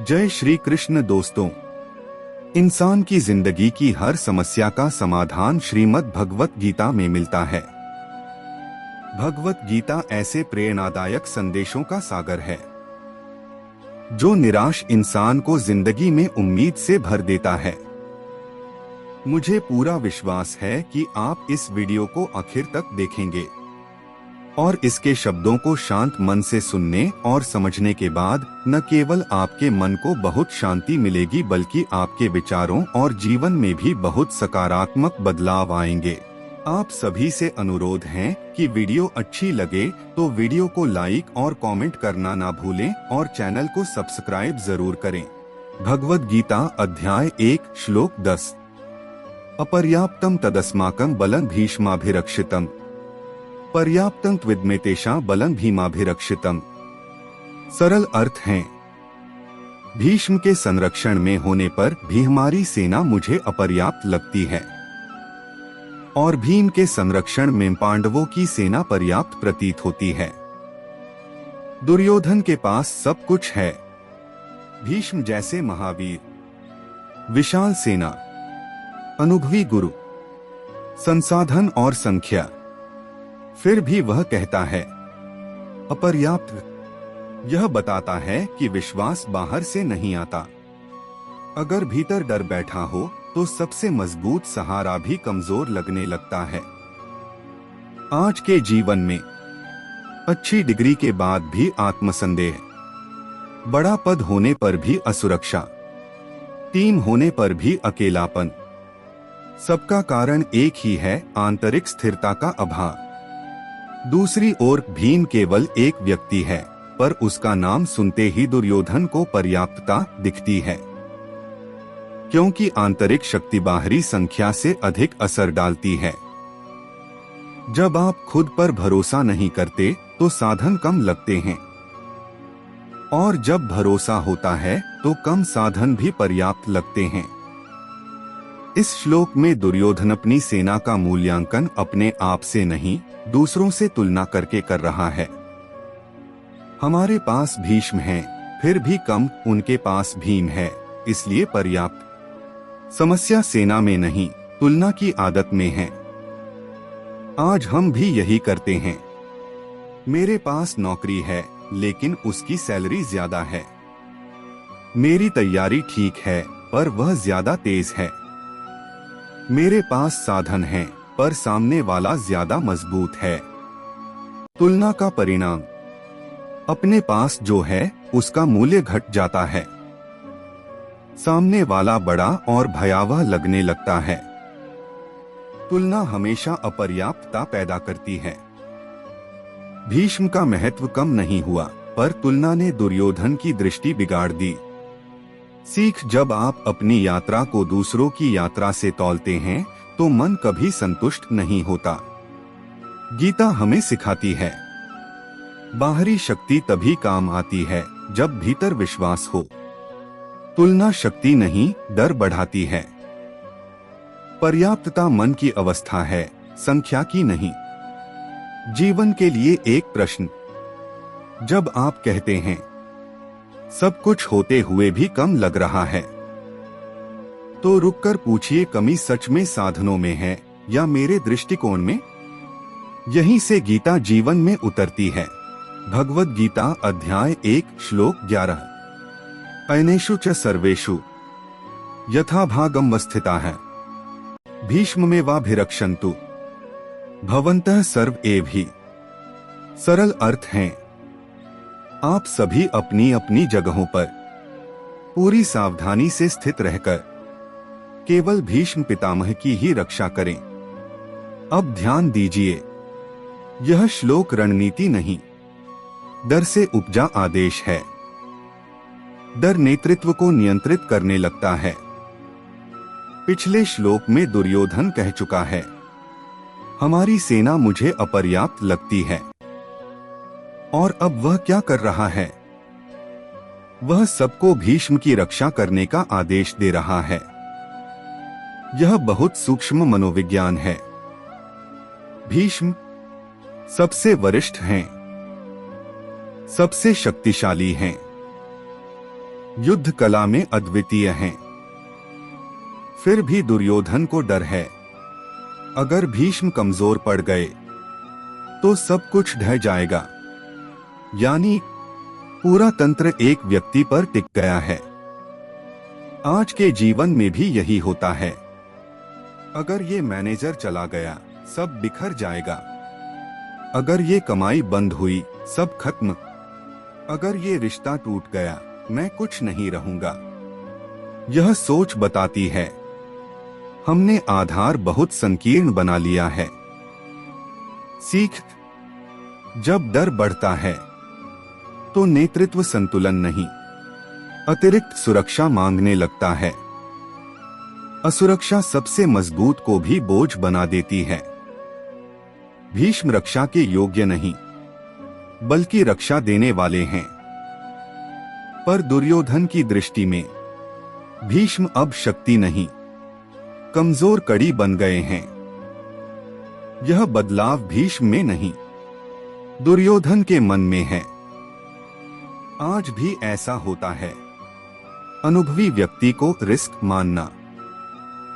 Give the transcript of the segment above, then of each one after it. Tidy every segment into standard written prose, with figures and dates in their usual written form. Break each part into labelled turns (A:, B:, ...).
A: जय श्री कृष्ण दोस्तों। इंसान की जिंदगी की हर समस्या का समाधान श्रीमद् भगवत गीता में मिलता है। भगवत गीता ऐसे प्रेरणादायक संदेशों का सागर है जो निराश इंसान को जिंदगी में उम्मीद से भर देता है। मुझे पूरा विश्वास है कि आप इस वीडियो को आखिर तक देखेंगे और इसके शब्दों को शांत मन से सुनने और समझने के बाद न केवल आपके मन को बहुत शांति मिलेगी बल्कि आपके विचारों और जीवन में भी बहुत सकारात्मक बदलाव आएंगे। आप सभी से अनुरोध है कि वीडियो अच्छी लगे तो वीडियो को लाइक और कमेंट करना ना भूलें और चैनल को सब्सक्राइब जरूर करें। भगवद गीता अध्याय 1 श्लोक 10। अपर्याप्तम तदस्माकं बलं भीष्माभिरक्षितम् पर्याप्तं त्विदमेतेषां बलं भीमाभिरक्षितम्। सरल अर्थ है, भीष्म के संरक्षण में होने पर भी हमारी सेना मुझे अपर्याप्त लगती है और भीम के संरक्षण में पांडवों की सेना पर्याप्त प्रतीत होती है। दुर्योधन के पास सब कुछ है, भीष्म जैसे महावीर, विशाल सेना, अनुभवी गुरु, संसाधन और संख्या, फिर भी वह कहता है अपर्याप्त। यह बताता है कि विश्वास बाहर से नहीं आता। अगर भीतर डर बैठा हो तो सबसे मजबूत सहारा भी कमजोर लगने लगता है। आज के जीवन में अच्छी डिग्री के बाद भी आत्मसंदेह, बड़ा पद होने पर भी असुरक्षा, टीम होने पर भी अकेलापन, सबका कारण एक ही है, आंतरिक स्थिरता का अभाव। दूसरी ओर भीम केवल एक व्यक्ति है, पर उसका नाम सुनते ही दुर्योधन को पर्याप्तता दिखती है, क्योंकि आंतरिक शक्ति बाहरी संख्या से अधिक असर डालती है। जब आप खुद पर भरोसा नहीं करते तो साधन कम लगते हैं, और जब भरोसा होता है तो कम साधन भी पर्याप्त लगते हैं। इस श्लोक में दुर्योधन अपनी सेना का मूल्यांकन अपने आप से नहीं, दूसरों से तुलना करके कर रहा है। हमारे पास भीष्म है, फिर भी कम, उनके पास भीम है, इसलिए पर्याप्त। समस्या सेना में नहीं, तुलना की आदत में है। आज हम भी यही करते हैं। मेरे पास नौकरी है लेकिन उसकी सैलरी ज्यादा है। मेरी तैयारी ठीक है पर वह ज्यादा तेज है। मेरे पास साधन है पर सामने वाला ज्यादा मजबूत है। तुलना का परिणाम, अपने पास जो है उसका मूल्य घट जाता है, सामने वाला बड़ा और भयावह लगने लगता है। तुलना हमेशा अपर्याप्तता पैदा करती है। भीष्म का महत्व कम नहीं हुआ, पर तुलना ने दुर्योधन की दृष्टि बिगाड़ दी। सीख, जब आप अपनी यात्रा को दूसरों की यात्रा से तौलते हैं तो मन कभी संतुष्ट नहीं होता। गीता हमें सिखाती है, बाहरी शक्ति तभी काम आती है जब भीतर विश्वास हो। तुलना शक्ति नहीं, डर बढ़ाती है। पर्याप्तता मन की अवस्था है, संख्या की नहीं। जीवन के लिए एक प्रश्न, जब आप कहते हैं सब कुछ होते हुए भी कम लग रहा है, तो रुककर पूछिए, कमी सच में साधनों में है या मेरे दृष्टिकोण में? यहीं से गीता जीवन में उतरती है। भगवद गीता अध्याय 1 श्लोक 11। अयनेषु च सर्वेषु यथा भागम स्थिताः भीष्ममेवाभिरक्षन्तु भवन्तः सर्व एवं। सरल अर्थ है, आप सभी अपनी अपनी जगहों पर पूरी सावधानी से स्थित रहकर केवल भीष्म पितामह की ही रक्षा करें। अब ध्यान दीजिए, यह श्लोक रणनीति नहीं, डर से उपजा आदेश है। डर नेतृत्व को नियंत्रित करने लगता है। पिछले श्लोक में दुर्योधन कह चुका है, हमारी सेना मुझे अपर्याप्त लगती है, और अब वह क्या कर रहा है? वह सबको भीष्म की रक्षा करने का आदेश दे रहा है। यह बहुत सूक्ष्म मनोविज्ञान है। भीष्म सबसे वरिष्ठ हैं, सबसे शक्तिशाली हैं, युद्ध कला में अद्वितीय हैं। फिर भी दुर्योधन को डर है, अगर भीष्म कमजोर पड़ गए तो सब कुछ ढह जाएगा। यानी पूरा तंत्र एक व्यक्ति पर टिक गया है। आज के जीवन में भी यही होता है। अगर ये मैनेजर चला गया, सब बिखर जाएगा। अगर ये कमाई बंद हुई, सब खत्म। अगर ये रिश्ता टूट गया, मैं कुछ नहीं रहूंगा। यह सोच बताती है हमने आधार बहुत संकीर्ण बना लिया है। सीख, जब डर बढ़ता है तो नेतृत्व संतुलन नहीं, अतिरिक्त सुरक्षा मांगने लगता है। असुरक्षा सबसे मजबूत को भी बोझ बना देती है। भीष्म रक्षा के योग्य नहीं, बल्कि रक्षा देने वाले हैं। पर दुर्योधन की दृष्टि में भीष्म अब शक्ति नहीं, कमजोर कड़ी बन गए हैं। यह बदलाव भीष्म में नहीं, दुर्योधन के मन में है। आज भी ऐसा होता है। अनुभवी व्यक्ति को रिस्क मानना,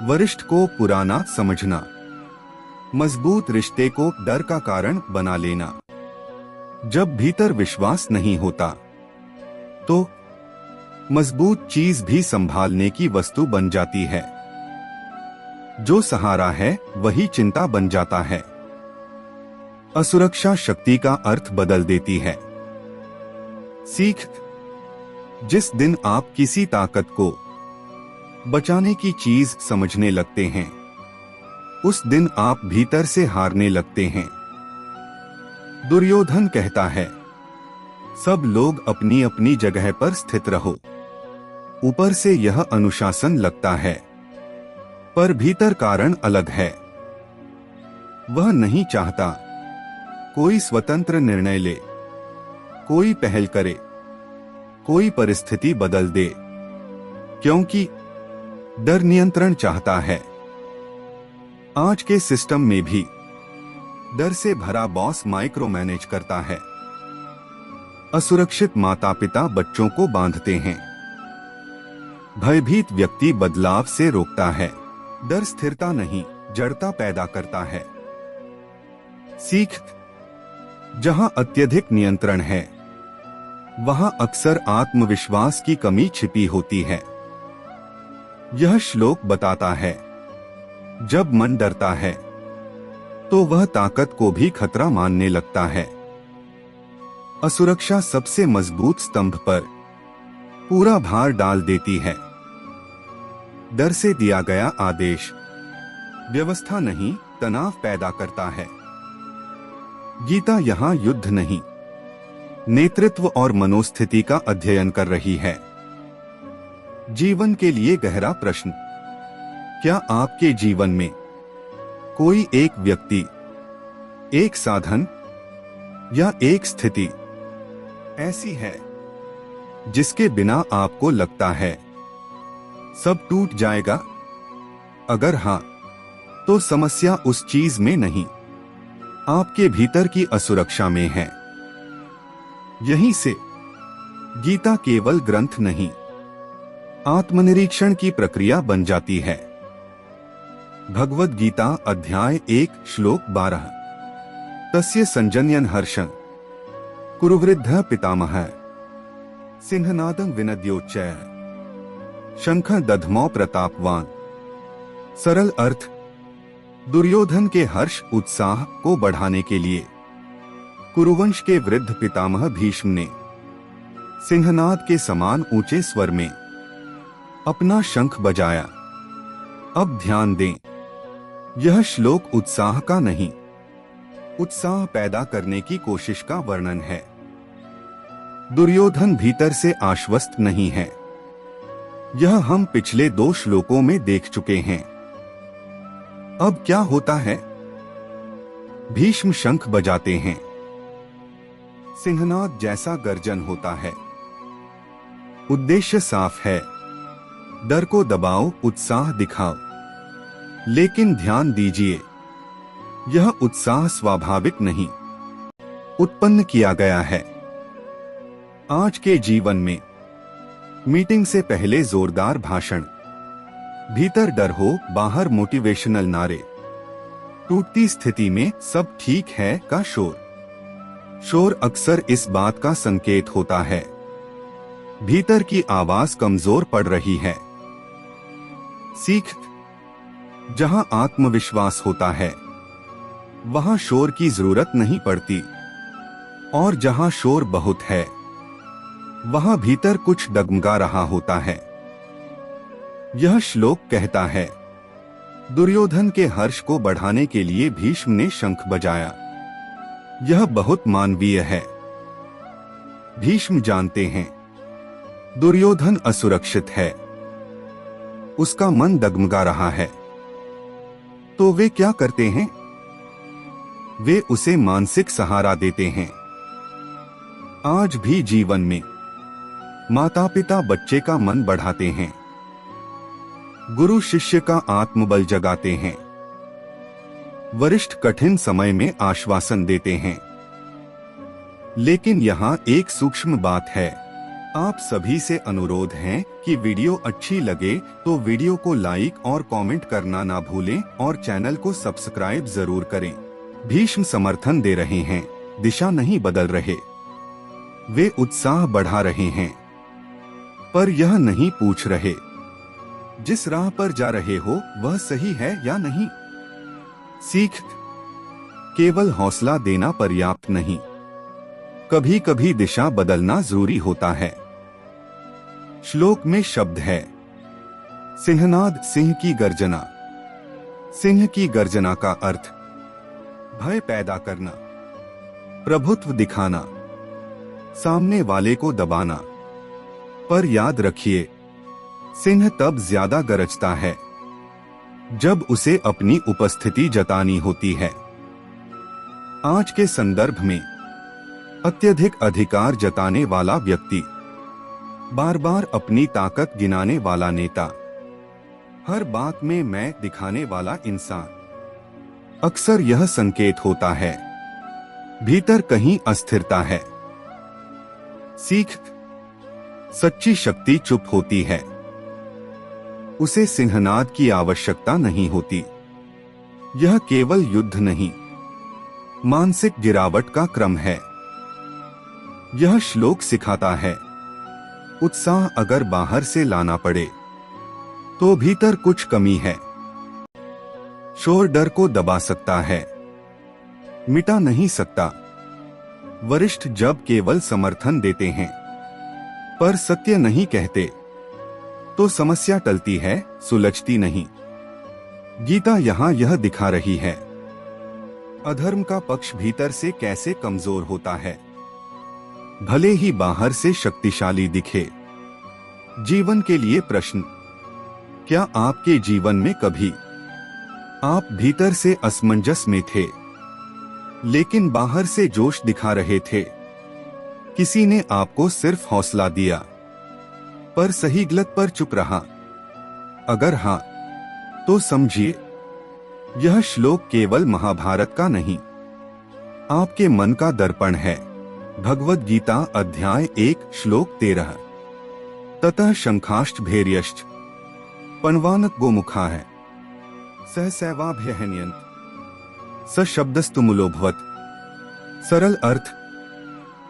A: वरिष्ठ को पुराना समझना, मजबूत रिश्ते को डर का कारण बना लेना। जब भीतर विश्वास नहीं होता तो मजबूत चीज भी संभालने की वस्तु बन जाती है। जो सहारा है वही चिंता बन जाता है। असुरक्षा शक्ति का अर्थ बदल देती है। सीख, जिस दिन आप किसी ताकत को बचाने की चीज समझने लगते हैं, उस दिन आप भीतर से हारने लगते हैं। दुर्योधन कहता है, सब लोग अपनी अपनी जगह पर स्थित रहो। ऊपर से यह अनुशासन लगता है, पर भीतर कारण अलग है। वह नहीं चाहता कोई स्वतंत्र निर्णय ले, कोई पहल करे, कोई परिस्थिति बदल दे, क्योंकि डर नियंत्रण चाहता है। आज के सिस्टम में भी डर से भरा बॉस माइक्रो मैनेज करता है। असुरक्षित माता पिता बच्चों को बांधते हैं। भयभीत व्यक्ति बदलाव से रोकता है। डर स्थिरता नहीं, जड़ता पैदा करता है। सीख, जहां अत्यधिक नियंत्रण है, वहां अक्सर आत्मविश्वास की कमी छिपी होती है। यह श्लोक बताता है, जब मन डरता है तो वह ताकत को भी खतरा मानने लगता है। असुरक्षा सबसे मजबूत स्तंभ पर पूरा भार डाल देती है। डर से दिया गया आदेश व्यवस्था नहीं, तनाव पैदा करता है। गीता यहाँ युद्ध नहीं, नेतृत्व और मनोस्थिति का अध्ययन कर रही है। जीवन के लिए गहरा प्रश्न, क्या आपके जीवन में कोई एक व्यक्ति, एक साधन या एक स्थिति ऐसी है जिसके बिना आपको लगता है सब टूट जाएगा? अगर हाँ, तो समस्या उस चीज में नहीं, आपके भीतर की असुरक्षा में है। यहीं से गीता केवल ग्रंथ नहीं, आत्मनिरीक्षण की प्रक्रिया बन जाती है। भगवद गीता अध्याय 1 श्लोक 12, तस्य संजन्यन हर्षं कुरुवृद्धः पितामहः सिंहनादं विनद्योच्चैः शंखं दध्मौ प्रतापवान। सरल अर्थ, दुर्योधन के हर्ष उत्साह को बढ़ाने के लिए कुरुवंश के वृद्ध पितामह भीष्म ने सिंहनाद के समान ऊंचे स्वर में अपना शंख बजाया। अब ध्यान दें, यह श्लोक उत्साह का नहीं, उत्साह पैदा करने की कोशिश का वर्णन है। दुर्योधन भीतर से आश्वस्त नहीं है। यह हम पिछले 2 श्लोकों में देख चुके हैं। अब क्या होता है? भीष्म शंख बजाते हैं, सिंहनाद जैसा गर्जन होता है। उद्देश्य साफ है, डर को दबाओ, उत्साह दिखाओ। लेकिन ध्यान दीजिए, यह उत्साह स्वाभाविक नहीं, उत्पन्न किया गया है। आज के जीवन में मीटिंग से पहले जोरदार भाषण, भीतर डर हो, बाहर मोटिवेशनल नारे, टूटती स्थिति में सब ठीक है का शोर। शोर अक्सर इस बात का संकेत होता है भीतर की आवाज कमजोर पड़ रही है। सीख, जहां आत्मविश्वास होता है वहां शोर की जरूरत नहीं पड़ती, और जहां शोर बहुत है वहां भीतर कुछ डगमगा रहा होता है। यह श्लोक कहता है, दुर्योधन के हर्ष को बढ़ाने के लिए भीष्म ने शंख बजाया। यह बहुत मानवीय है। भीष्म जानते हैं दुर्योधन असुरक्षित है, उसका मन डगमगा रहा है। तो वे क्या करते हैं? वे उसे मानसिक सहारा देते हैं। आज भी जीवन में माता पिता बच्चे का मन बढ़ाते हैं, गुरु शिष्य का आत्मबल जगाते हैं, वरिष्ठ कठिन समय में आश्वासन देते हैं। लेकिन यहाँ एक सूक्ष्म बात है। आप सभी से अनुरोध है कि वीडियो अच्छी लगे तो वीडियो को लाइक और कमेंट करना ना भूलें और चैनल को सब्सक्राइब जरूर करें। भीष्म समर्थन दे रहे हैं, दिशा नहीं बदल रहे। वे उत्साह बढ़ा रहे हैं, पर यह नहीं पूछ रहे जिस राह पर जा रहे हो वह सही है या नहीं। सीख, केवल हौसला देना पर्याप्त नहीं, कभी कभी दिशा बदलना जरूरी होता है। श्लोक में शब्द है, सिंहनाद, सिंह की गर्जना। सिंह की गर्जना का अर्थ भय पैदा करना, प्रभुत्व दिखाना, सामने वाले को दबाना। पर याद रखिए, सिंह तब ज्यादा गरजता है जब उसे अपनी उपस्थिति जतानी होती है। आज के संदर्भ में अत्यधिक अधिकार जताने वाला व्यक्ति, बार बार अपनी ताकत गिनाने वाला नेता, हर बात में मैं दिखाने वाला इंसान, अक्सर यह संकेत होता है भीतर कहीं अस्थिरता है। सीख, सच्ची शक्ति चुप होती है, उसे सिंहनाद की आवश्यकता नहीं होती। यह केवल युद्ध नहीं, मानसिक गिरावट का क्रम है। यह श्लोक सिखाता है, उत्साह अगर बाहर से लाना पड़े तो भीतर कुछ कमी है। शोर डर को दबा सकता है, मिटा नहीं सकता। वरिष्ठ जब केवल समर्थन देते हैं पर सत्य नहीं कहते तो समस्या टलती है, सुलझती नहीं। गीता यहां यह दिखा रही है अधर्म का पक्ष भीतर से कैसे कमजोर होता है, भले ही बाहर से शक्तिशाली दिखे। जीवन के लिए प्रश्न, क्या आपके जीवन में कभी आप भीतर से असमंजस में थे लेकिन बाहर से जोश दिखा रहे थे? किसी ने आपको सिर्फ हौसला दिया पर सही गलत पर चुप रहा? अगर हां, तो समझिए यह श्लोक केवल महाभारत का नहीं, आपके मन का दर्पण है। भगवद गीता अध्याय 1 श्लोक 13, ततः शंखाश्च भैर्यश्च पन्वानक गोमुखा है सहसैवाभ्यहन्यन्त स शब्दस्तुमुलोभवत। सरल अर्थ,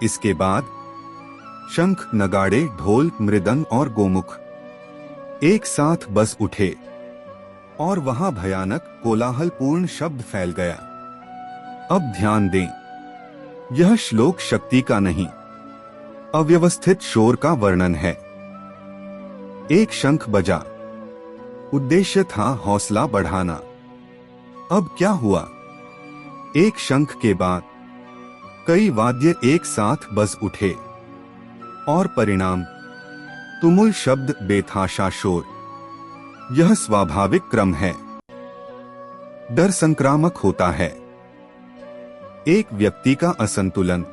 A: इसके बाद शंख, नगाड़े, ढोल, मृदंग और गोमुख एक साथ बस उठे और वहां भयानक कोलाहलपूर्ण शब्द फैल गया। अब ध्यान दें, यह श्लोक शक्ति का नहीं, अव्यवस्थित शोर का वर्णन है। एक शंख बजा, उद्देश्य था हौसला बढ़ाना। अब क्या हुआ? एक शंख के बाद कई वाद्य एक साथ बज उठे और परिणाम तुमुल शब्द, बेतहाशा शोर। यह स्वाभाविक क्रम है। डर संक्रामक होता है। एक व्यक्ति का असंतुलन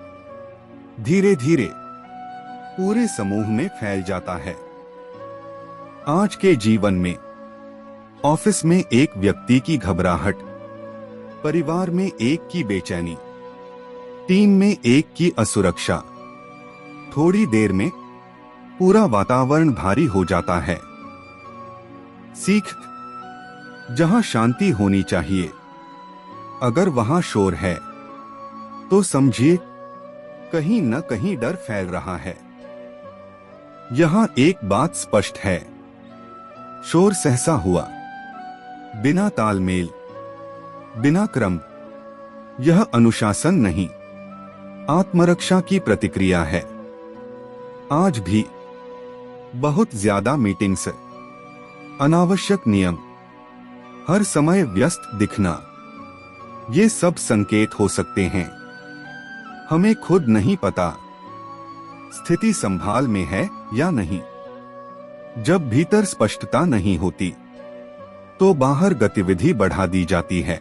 A: धीरे धीरे पूरे समूह में फैल जाता है। आज के जीवन में ऑफिस में एक व्यक्ति की घबराहट, परिवार में एक की बेचैनी, टीम में एक की असुरक्षा, थोड़ी देर में पूरा वातावरण भारी हो जाता है। सीख, जहां शांति होनी चाहिए, अगर वहां शोर है तो समझिए कहीं न कहीं डर फैल रहा है। यहां एक बात स्पष्ट है, शोर सहसा हुआ, बिना तालमेल, बिना क्रम, यह अनुशासन नहीं, आत्मरक्षा की प्रतिक्रिया है। आज भी बहुत ज्यादा मीटिंग्स, अनावश्यक नियम, हर समय व्यस्त दिखना, ये सब संकेत हो सकते हैं। हमें खुद नहीं पता स्थिति संभाल में है या नहीं। जब भीतर स्पष्टता नहीं होती तो बाहर गतिविधि बढ़ा दी जाती है।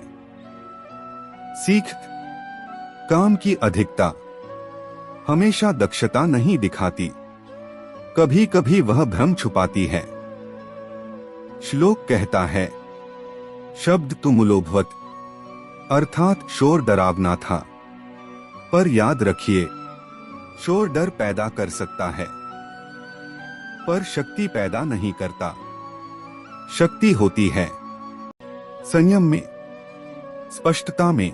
A: सीख, काम की अधिकता हमेशा दक्षता नहीं दिखाती, कभी कभी वह भ्रम छुपाती है। श्लोक कहता है, शब्द तुमुलोभवत, अर्थात शोर डरावना था। पर याद रखिए, शोर डर पैदा कर सकता है, पर शक्ति पैदा नहीं करता। शक्ति होती है संयम में, स्पष्टता में,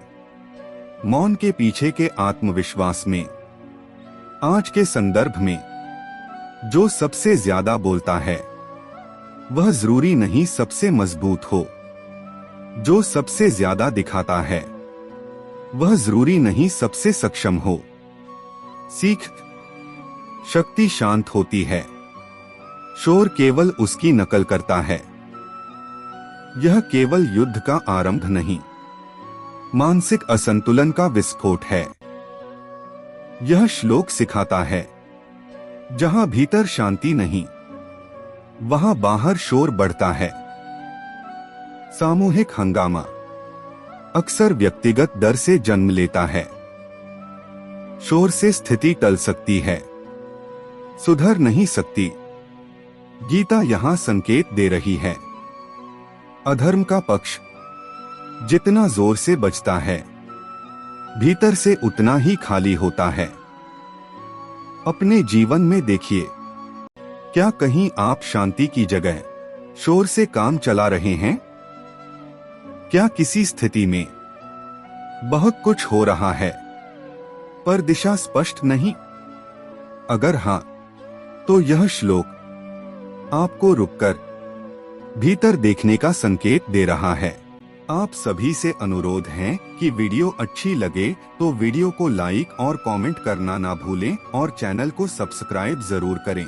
A: मौन के पीछे के आत्मविश्वास में। आज के संदर्भ में जो सबसे ज्यादा बोलता है वह जरूरी नहीं सबसे मजबूत हो। जो सबसे ज्यादा दिखाता है वह जरूरी नहीं सबसे सक्षम हो। सीख, शक्ति शांत होती है, शोर केवल उसकी नकल करता है। यह केवल युद्ध का आरंभ नहीं, मानसिक असंतुलन का विस्फोट है। यह श्लोक सिखाता है, जहां भीतर शांति नहीं, वहां बाहर शोर बढ़ता है। सामूहिक हंगामा अक्सर व्यक्तिगत डर से जन्म लेता है। शोर से स्थिति टल सकती है, सुधर नहीं सकती। गीता यहां संकेत दे रही है, अधर्म का पक्ष जितना जोर से बजता है, भीतर से उतना ही खाली होता है। अपने जीवन में देखिए, क्या कहीं आप शांति की जगह शोर से काम चला रहे हैं? क्या किसी स्थिति में बहुत कुछ हो रहा है पर दिशा स्पष्ट नहीं? अगर हां, तो यह श्लोक आपको रुककर भीतर देखने का संकेत दे रहा है। आप सभी से अनुरोध है कि वीडियो अच्छी लगे तो वीडियो को लाइक और कमेंट करना ना भूलें और चैनल को सब्सक्राइब जरूर करें।